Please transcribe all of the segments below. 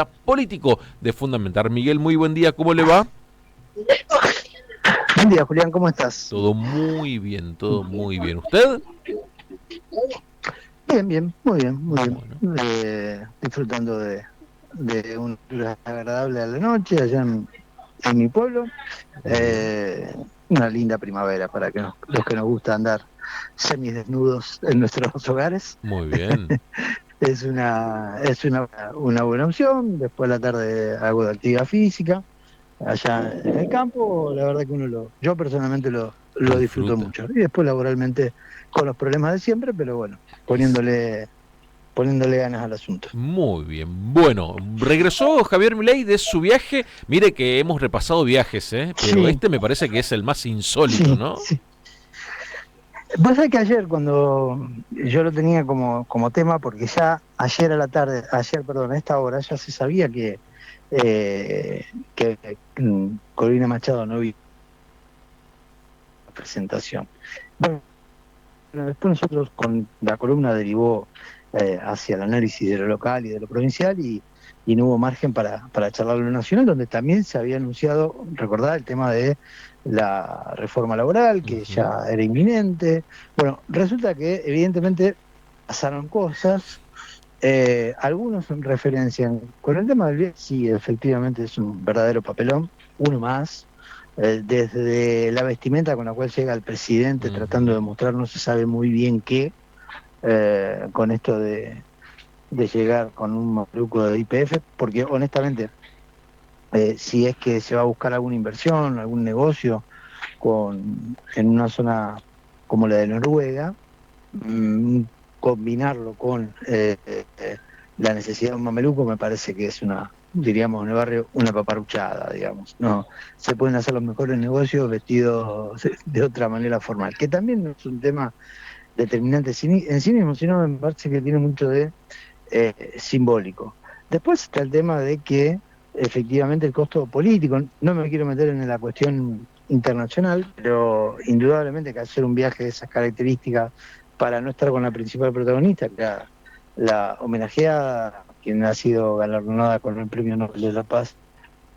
político de Fundamental. Miguel, muy buen día, ¿cómo le va? Buen día, Julián, ¿cómo estás? Todo muy bien, todo muy bien. ¿Usted? Bien, bien, muy bien, muy Bueno, bien. Disfrutando de un día agradable a la noche allá en mi pueblo. muy bien, Una linda primavera para que los que nos gusta andar semidesnudos en nuestros hogares. muy bien. Es una buena opción. Después de la tarde hago de actividad física. Allá en el campo, la verdad que yo personalmente Lo lo disfruto disfruta. mucho. Y después laboralmente con los problemas de siempre, pero bueno, poniéndole ganas al asunto. Muy bien. Bueno, regresó Javier Milei de su viaje. Mire que hemos repasado viajes, ¿eh? Pero Sí, este me parece que es el más insólito, sí, ¿no? sí. Vos sabés que ayer cuando yo lo tenía como tema, porque ya perdón, a esta hora ya se sabía eh, que Corina Machado no vio la presentación. Bueno, después nosotros con la columna derivó hacia el análisis de lo local y de lo provincial y no hubo margen para charlar lo nacional, donde también se había anunciado, recordar el tema de la reforma laboral, que Ujú. ya era inminente. Bueno, resulta que evidentemente pasaron cosas, algunos referencian, con el tema del viaje, sí, efectivamente es un verdadero papelón, uno más, desde la vestimenta con la cual llega el presidente tratando Ujú. de mostrar no se sabe muy bien qué, con esto de llegar con un maluco de IPF, porque honestamente, si es que se va a buscar alguna inversión, algún negocio en una zona como la de Noruega, mm, combinarlo con la necesidad de un mameluco me parece que es diríamos en el barrio, una paparruchada, digamos. No, se pueden hacer los mejores negocios vestidos de otra manera formal, que también no es un tema determinante en sí mismo, sino me parece que tiene mucho de simbólico. Después está el tema de que efectivamente el costo político, no me quiero meter en la cuestión internacional, pero indudablemente que hacer un viaje de esas características para no estar con la principal protagonista, que era la homenajeada, quien ha sido galardonada con el Premio Nobel de la Paz,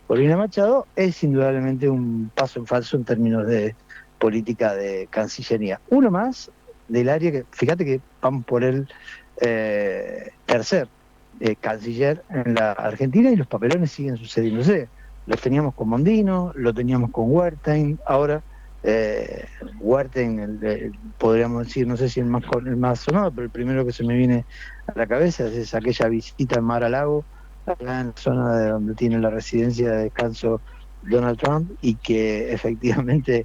Corina Machado, es indudablemente un paso en falso en términos de política de Cancillería. Uno más del área que, fíjate que vamos por el tercer canciller en la Argentina y los papelones siguen sucediéndose. Los teníamos con Mondino, lo teníamos con Wertheim, ahora Wertheim, podríamos decir, no sé si el más sonado, pero el primero que se me viene a la cabeza es aquella visita en Mar a Lago, acá en la zona de donde tiene la residencia de descanso Donald Trump y que efectivamente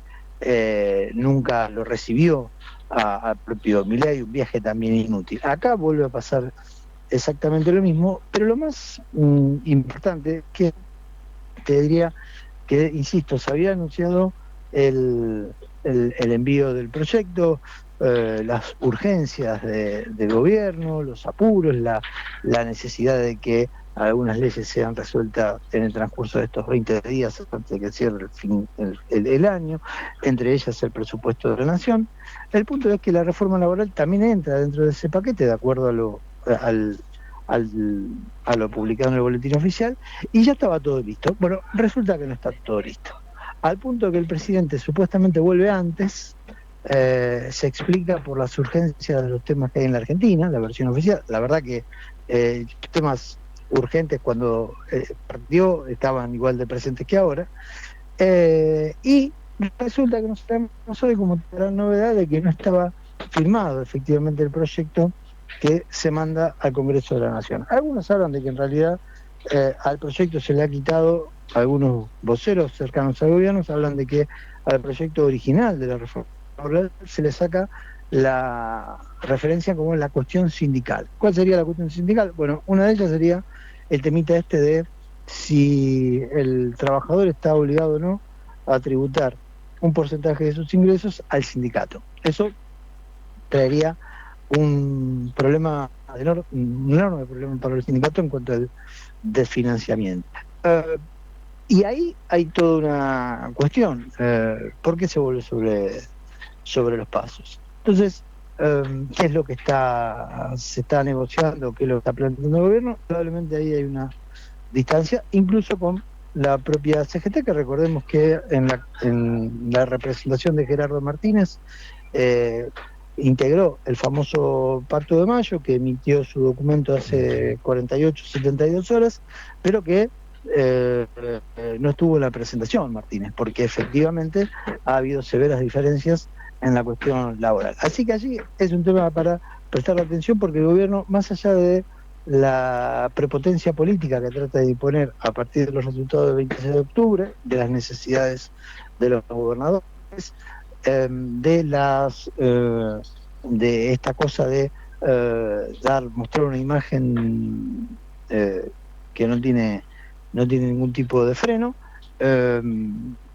nunca lo recibió al propio Milei, un viaje también inútil. Acá vuelve a pasar exactamente lo mismo, pero lo más importante que te diría que, insisto, se había anunciado el, el envío del proyecto, las urgencias del gobierno, los apuros, la necesidad de que algunas leyes sean resueltas en el transcurso de estos 20 días antes de que cierre el año, entre ellas el presupuesto de la Nación. El punto es que la reforma laboral también entra dentro de ese paquete, de acuerdo al, al, a lo publicado en el boletín oficial, y ya estaba todo listo. Bueno, resulta que no está todo listo. Al punto que el presidente supuestamente vuelve antes, se explica por las urgencias de los temas que hay en la Argentina, la versión oficial. La verdad que temas urgentes cuando partió estaban igual de presentes que ahora. Y resulta que nos tenemos hoy como gran novedad de que no estaba firmado efectivamente el proyecto que se manda al Congreso de la Nación. Algunos hablan de que en realidad al proyecto se le ha quitado, algunos voceros cercanos al gobierno hablan de que al proyecto original de la reforma laboral se le saca la referencia como la cuestión sindical. ¿Cuál sería la cuestión sindical? Bueno, una de ellas sería el temita este de si el trabajador está obligado o no a tributar un porcentaje de sus ingresos al sindicato. Eso traería un enorme problema para el sindicato en cuanto al desfinanciamiento. Y ahí hay toda una cuestión. ¿Por qué se vuelve sobre los pasos? Entonces, ¿qué es lo que se está negociando? ¿Qué es lo que está planteando el gobierno? Probablemente ahí hay distancia, incluso con la propia CGT, que recordemos que en la representación de Gerardo Martínez integró el famoso Pacto de Mayo, que emitió su documento hace 48, 72 horas, pero que no estuvo en la presentación, Martínez, porque efectivamente ha habido severas diferencias en la cuestión laboral. Así que allí es un tema para prestar atención, porque el gobierno, más allá de la prepotencia política que trata de imponer a partir de los resultados del 26 de octubre, de las necesidades de los gobernadores, de esta cosa de mostrar una imagen que no tiene ningún tipo de freno,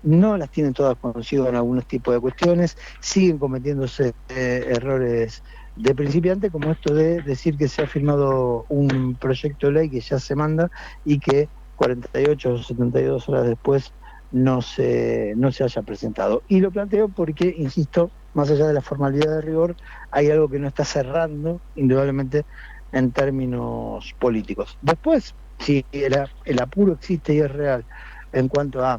no las tienen todas consigo en algunos tipos de cuestiones, siguen cometiéndose errores de principiante, como esto de decir que se ha firmado un proyecto de ley que ya se manda y que 48 o 72 horas después no se haya presentado. Y lo planteo porque, insisto, más allá de la formalidad de rigor, hay algo que no está cerrando, indudablemente, en términos políticos. Después, si el apuro existe y es real en cuanto a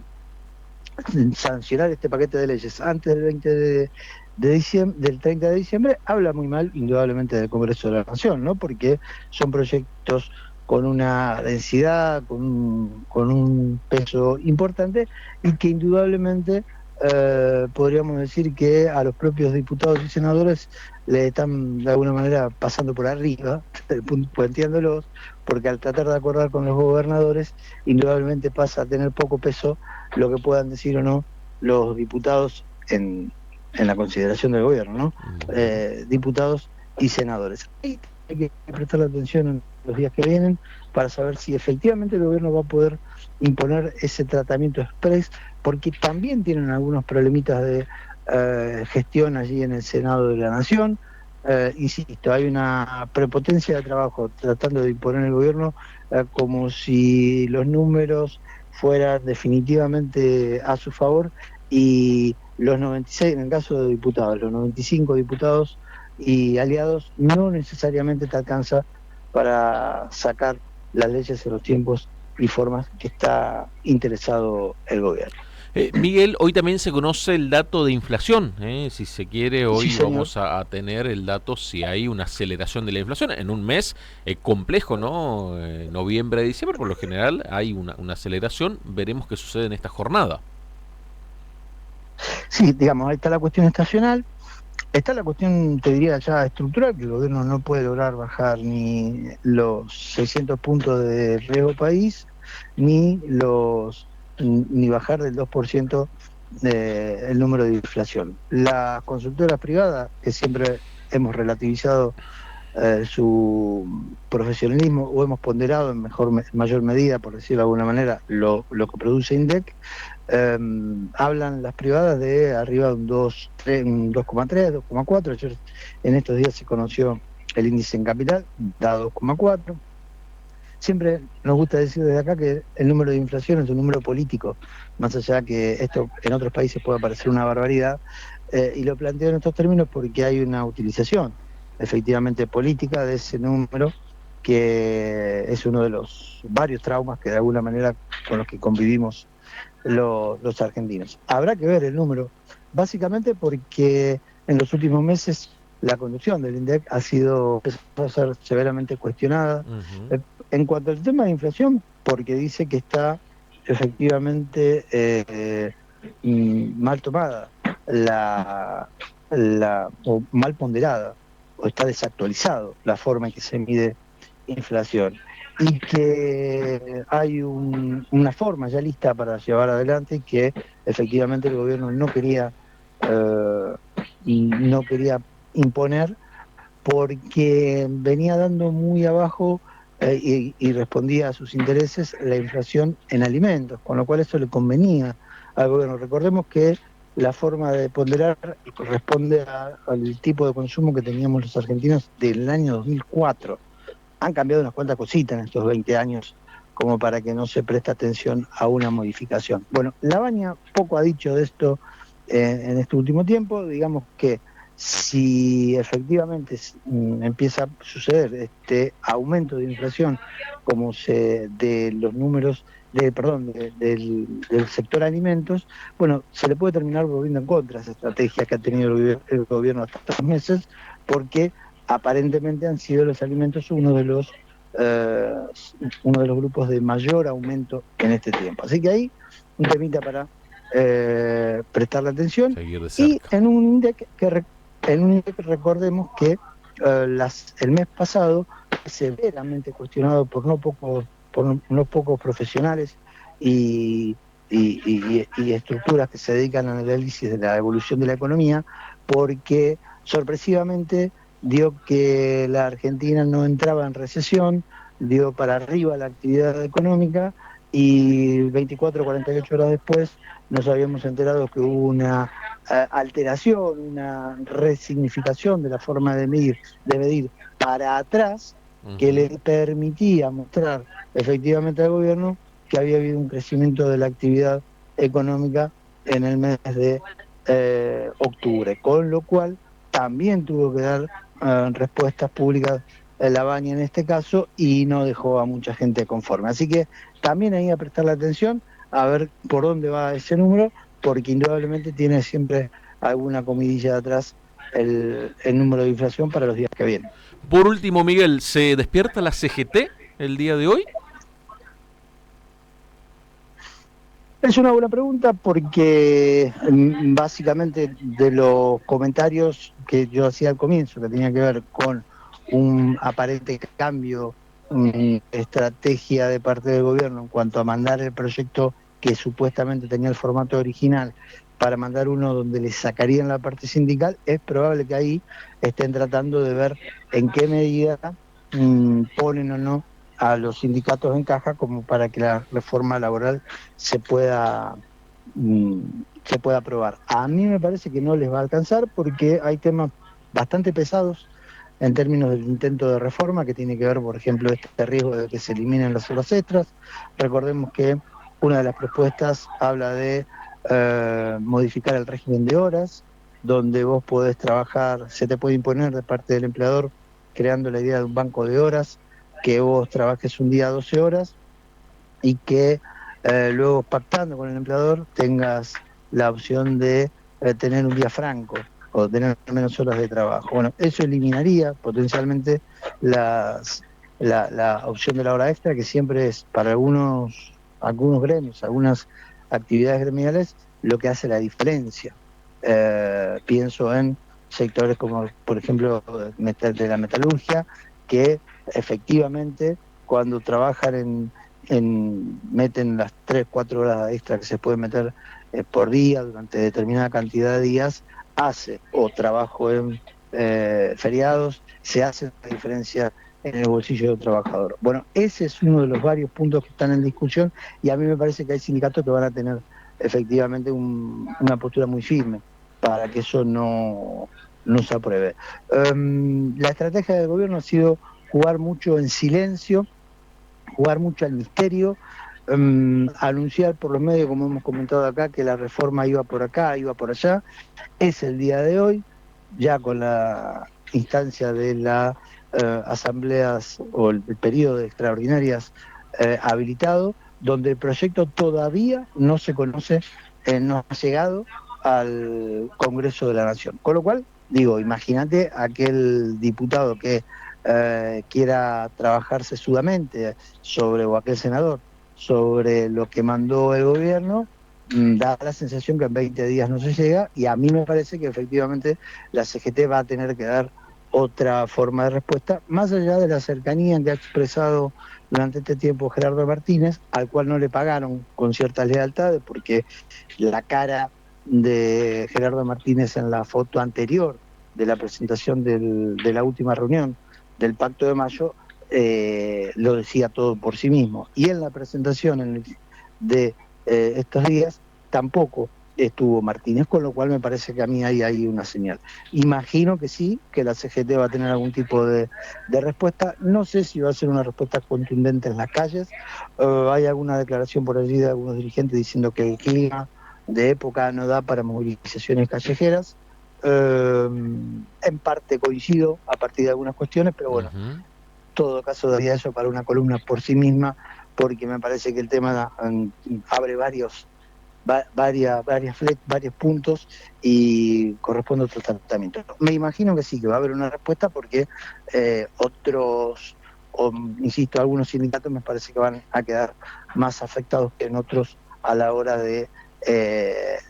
sancionar este paquete de leyes antes del 20 de diciembre, del 30 de diciembre, habla muy mal, indudablemente, del Congreso de la Nación, ¿no? Porque son proyectos con una densidad, con un peso importante, y que indudablemente podríamos decir que a los propios diputados y senadores le están de alguna manera pasando por arriba, puenteándolos, porque al tratar de acordar con los gobernadores, indudablemente pasa a tener poco peso lo que puedan decir o no los diputados en la consideración del gobierno, ¿no? Diputados y senadores. Ahí hay que prestar atención en los días que vienen para saber si efectivamente el gobierno va a poder imponer ese tratamiento express, porque también tienen algunos problemitas de gestión allí en el Senado de la Nación. Insisto, hay una prepotencia de trabajo tratando de imponer el gobierno, como si los números fueran definitivamente a su favor, y los 96, en el caso de diputados, los 95 diputados y aliados, no necesariamente te alcanza para sacar las leyes en los tiempos y formas que está interesado el gobierno. Miguel, hoy también se conoce el dato de inflación. Si se quiere, Sí, hoy señor. vamos a tener el dato si hay una aceleración de la inflación en un mes complejo, ¿no? Noviembre, diciembre, por lo general hay una aceleración. Veremos qué sucede en esta jornada. Sí, digamos, ahí está la cuestión estacional. Está la cuestión, te diría, ya estructural, que el gobierno no puede lograr bajar ni los 600 puntos de riesgo país, ni ni bajar del 2% el número de inflación. Las consultoras privadas, que siempre hemos relativizado su profesionalismo, o hemos ponderado en mayor medida, por decirlo de alguna manera, lo que produce INDEC, hablan las privadas de arriba de un 2,3, 2,4. Ayer, en estos días, se conoció el índice en capital, da 2,4. Siempre nos gusta decir desde acá que el número de inflación es un número político, más allá que esto en otros países puede parecer una barbaridad, y lo planteo en estos términos porque hay una utilización efectivamente política de ese número, que es uno de los varios traumas que de alguna manera con los que convivimos los argentinos. Habrá que ver el número, básicamente porque en los últimos meses la conducción del INDEC empezó a ser severamente cuestionada. Ujú. En cuanto al tema de inflación, porque dice que está efectivamente mal tomada o mal ponderada, o está desactualizado la forma en que se mide inflación, y que hay una forma ya lista para llevar adelante, que efectivamente el gobierno no quería imponer, porque venía dando muy abajo y respondía a sus intereses la inflación en alimentos, con lo cual eso le convenía al gobierno. Recordemos que la forma de ponderar corresponde al tipo de consumo que teníamos los argentinos del año 2004. Han cambiado unas cuantas cositas en estos 20 años como para que no se preste atención a una modificación. Bueno, Lavagna poco ha dicho de esto en este último tiempo. Digamos que si efectivamente empieza a suceder este aumento de inflación como de los números del sector alimentos, bueno, se le puede terminar volviendo en contra esa estrategia que ha tenido el gobierno hasta estos meses, porque aparentemente han sido los alimentos eh, uno de los grupos de mayor aumento en este tiempo. Así que ahí un temita para prestarle atención. Seguir de Y cerca. en un índice que recordemos que el mes pasado fue severamente cuestionado por no pocos profesionales y, y estructuras que se dedican al análisis de la evolución de la economía, porque sorpresivamente dio que la Argentina no entraba en recesión, dio para arriba la actividad económica y 24 o 48 horas después nos habíamos enterado que hubo una alteración, una resignificación de la forma de medir para atrás, que Ujú. le permitía mostrar efectivamente al gobierno que había habido un crecimiento de la actividad económica en el mes de octubre, con lo cual también tuvo que dar respuestas públicas la Baña en este caso y no dejó a mucha gente conforme. Así que también ahí a prestarle atención a ver por dónde va ese número, porque indudablemente tiene siempre alguna comidilla de atrás el número de inflación para los días que vienen. Por último, Miguel, ¿se despierta la CGT el día de hoy? Es una buena pregunta porque básicamente de los comentarios que yo hacía al comienzo, que tenía que ver con un aparente cambio, estrategia de parte del gobierno en cuanto a mandar el proyecto que supuestamente tenía el formato original para mandar uno donde le sacarían la parte sindical, es probable que ahí estén tratando de ver en qué medida ponen o no a los sindicatos en caja como para que la reforma laboral se pueda, mm, se pueda aprobar. A mí me parece que no les va a alcanzar porque hay temas bastante pesados en términos del intento de reforma, que tiene que ver, por ejemplo, este riesgo de que se eliminen las horas extras. Recordemos que una de las propuestas habla de modificar el régimen de horas, donde vos podés trabajar, se te puede imponer de parte del empleador, creando la idea de un banco de horas, que vos trabajes un día 12 horas y que luego pactando con el empleador tengas la opción de tener un día franco o tener menos horas de trabajo. Bueno, eso eliminaría potencialmente la opción de la hora extra, que siempre es para algunos gremios, algunas actividades gremiales, lo que hace la diferencia. Pienso en sectores como, por ejemplo, de la metalurgia, que efectivamente cuando trabajan meten las 3 4 horas extra que se pueden meter por día durante determinada cantidad de días, hace o trabajo en feriados, se hace la diferencia en el bolsillo del trabajador. Bueno, ese es uno de los varios puntos que están en discusión y a mí me parece que hay sindicatos que van a tener efectivamente una postura muy firme para que eso no se apruebe. La estrategia del gobierno ha sido jugar mucho en silencio, jugar mucho al misterio, anunciar por los medios, como hemos comentado acá, que la reforma iba por acá, iba por allá. Es el día de hoy, ya con la instancia de las asambleas o el periodo de extraordinarias habilitado, donde el proyecto todavía no se conoce, no ha llegado al Congreso de la Nación. Con lo cual, digo, imagínate aquel diputado que quiera trabajar sesudamente sobre, o aquel senador, sobre lo que mandó el gobierno, da la sensación que en 20 días no se llega y a mí me parece que efectivamente la CGT va a tener que dar otra forma de respuesta, más allá de la cercanía que ha expresado durante este tiempo Gerardo Martínez, al cual no le pagaron con ciertas lealtades, porque la cara de Gerardo Martínez en la foto anterior de la presentación de la última reunión del Pacto de Mayo lo decía todo por sí mismo. Y en la presentación de estos días tampoco estuvo Martínez, con lo cual me parece que a mí hay una señal. Imagino que sí, que la CGT va a tener algún tipo de respuesta. No sé si va a ser una respuesta contundente en las calles. Hay alguna declaración por allí de algunos dirigentes diciendo que el clima de época no da para movilizaciones callejeras. En parte coincido a partir de algunas cuestiones, pero bueno, Ujú. todo caso daría eso para una columna por sí misma, porque me parece que el tema abre varios puntos y corresponde a otro tratamiento. Me imagino que sí, que va a haber una respuesta porque insisto, algunos sindicatos me parece que van a quedar más afectados que en otros a la hora de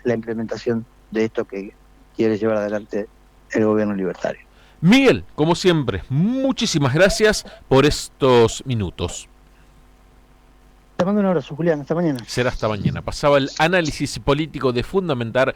la implementación de esto que quiere llevar adelante el gobierno libertario. Miguel, como siempre, muchísimas gracias por estos minutos. Te mando un abrazo, Julián. Hasta mañana. Será hasta mañana. Pasaba el análisis político de Fundamentar